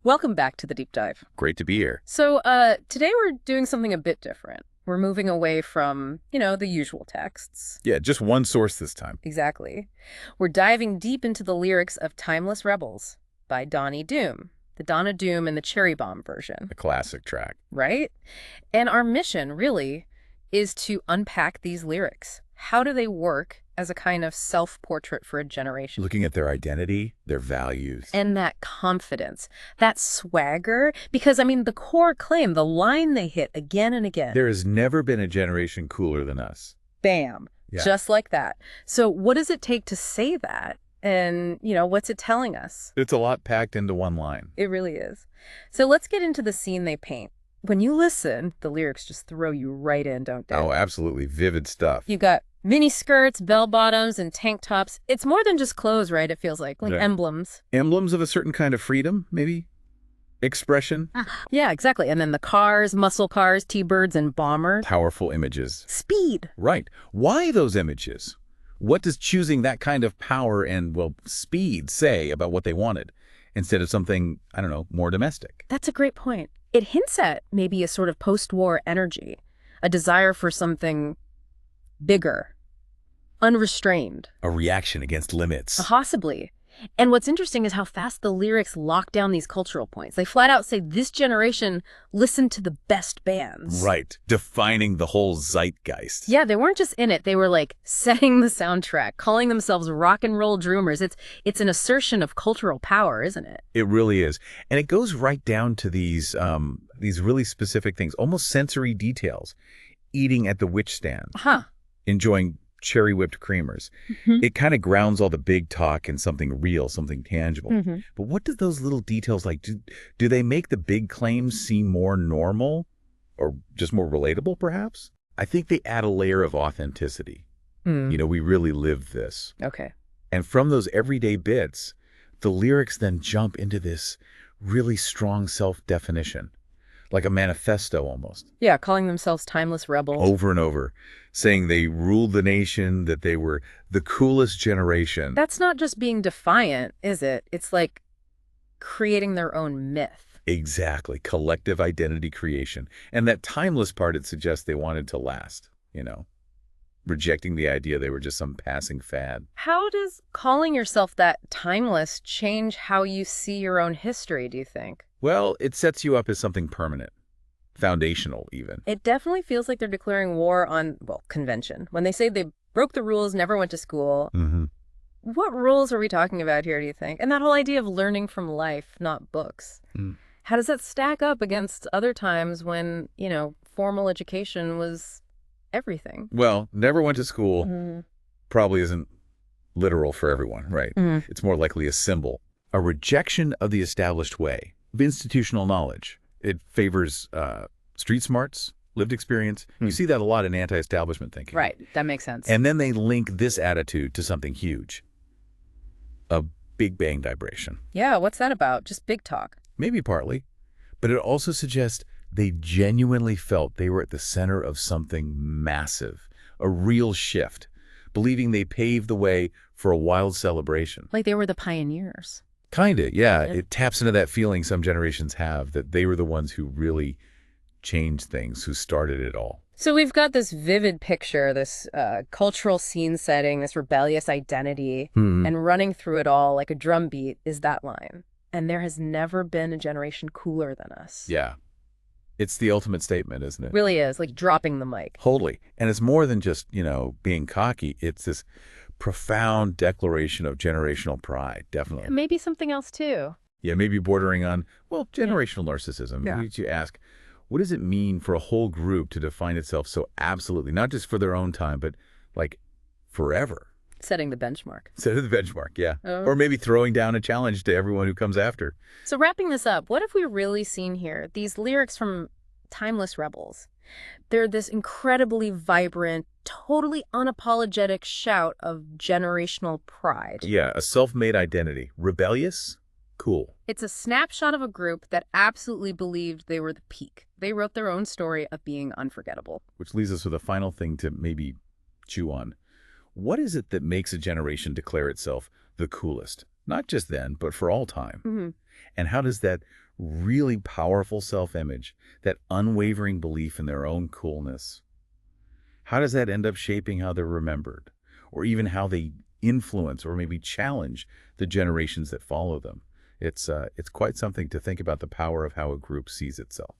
Welcome back to the deep dive. Great to be here. So today we're doing something a bit different. We're moving away from, the usual texts. Yeah, just one source this time. Exactly. We're diving deep into the lyrics of Timeless Rebels by Donnie Doom, the Donna Doom and the Cherry Bomb version, A classic track. right? And our mission, really, is to unpack these lyrics. How do they work as a kind of self-portrait for a generation? Looking at their identity, their values. And that confidence, that swagger, because, the core claim, the line they hit again and again. There has never been a generation cooler than us. Bam. Yeah. Just like that. So what does it take to say that? And, what's it telling us? It's a lot packed into one line. It really is. So let's get into the scene they paint. When you listen, the lyrics just throw you right in, don't they? Oh, absolutely. Vivid stuff. You got mini skirts, bell bottoms, and tank tops. It's more than just clothes, right? It feels like Yeah. emblems. Emblems of a certain kind of freedom, maybe? Expression? Yeah, exactly. And then the cars, muscle cars, T-birds, and bombers. Powerful images. Speed. Right. Why those images? What does choosing that kind of power and, well, speed say about what they wanted instead of something, I don't know, more domestic? That's a great point. It hints at maybe a sort of post-war energy, a desire for something bigger, unrestrained, A reaction against limits. possibly. And what's interesting is how fast the lyrics lock down these cultural points. They flat out say this generation listened to the best bands. Right. Defining the whole zeitgeist. Yeah, they weren't just in it. They were like setting the soundtrack, calling themselves rock and roll dreamers. It's an assertion of cultural power, isn't it? It really is. And it goes right down to these really specific things, almost sensory details. Eating at the witch stand, Huh. enjoying cherry whipped creamers. Mhm. It kind of grounds all the big talk in something real, something tangible. Mhm. But what do those little details like do they make the big claims seem more normal or just more relatable perhaps? I think they add a layer of authenticity. We really live this. Okay. And from those everyday bits, the lyrics then jump into this really strong self-definition, like a manifesto almost, Yeah, calling themselves timeless rebels. over and over, saying they ruled the nation, that they were the coolest generation. That's not just being defiant, is it? It's like creating their own myth. Exactly. Collective identity creation. And that timeless part, it suggests they wanted to last, rejecting the idea they were just some passing fad. How does calling yourself that timeless change how you see your own history, do you think? Well, it sets you up as something permanent, foundational even. It definitely feels like they're declaring war on, convention. When they say they broke the rules, never went to school, Mm-hmm. what rules are we talking about here, do you think? And that whole idea of learning from life, not books. Mm. How does that stack up against other times when, formal education was everything? Well, never went to school Mhm. probably isn't literal for everyone, right? Mhm. It's more likely a symbol. A rejection of the established way, of institutional knowledge. It favors street smarts, lived experience. You see that a lot in anti-establishment thinking. Right, that makes sense. And then they link this attitude to something huge. A Big Bang vibration. Yeah, what's that about? Just big talk. Maybe partly. But it also suggests they genuinely felt they were at the center of something massive. A real shift. Believing they paved the way for a wild celebration. Like they were the pioneers. Kinda, yeah. Yeah. It taps into that feeling some generations have, that they were the ones who really changed things, who started it all. So we've got this vivid picture, this cultural scene setting, this rebellious identity, and running through it all like a drum beat is that line. And there has never been a generation cooler than us. Yeah. It's the ultimate statement, isn't it? Really is, like dropping the mic. Totally. And it's more than just, being cocky. It's this profound declaration of generational pride, definitely. Maybe something else too. Yeah, maybe bordering on, generational narcissism. Yeah. You ask, what does it mean for a whole group to define itself so absolutely, not just for their own time, but like forever? Setting the benchmark. Set the benchmark, yeah. Oh. Or maybe throwing down a challenge to everyone who comes after. So wrapping this up, what have we really seen here? These lyrics from Timeless Rebels. They're this incredibly vibrant, totally unapologetic shout of generational pride. Yeah, a self-made identity. Rebellious? Cool. It's a snapshot of a group that absolutely believed they were the peak. They wrote their own story of being unforgettable. Which leaves us with a final thing to maybe chew on. What is it that makes a generation declare itself the coolest? Not just then, but for all time. Mm-hmm. And how does that really powerful self-image, that unwavering belief in their own coolness. How does that end up shaping how they're remembered, or even how they influence or maybe challenge the generations that follow them? It's quite something to think about the power of how a group sees itself.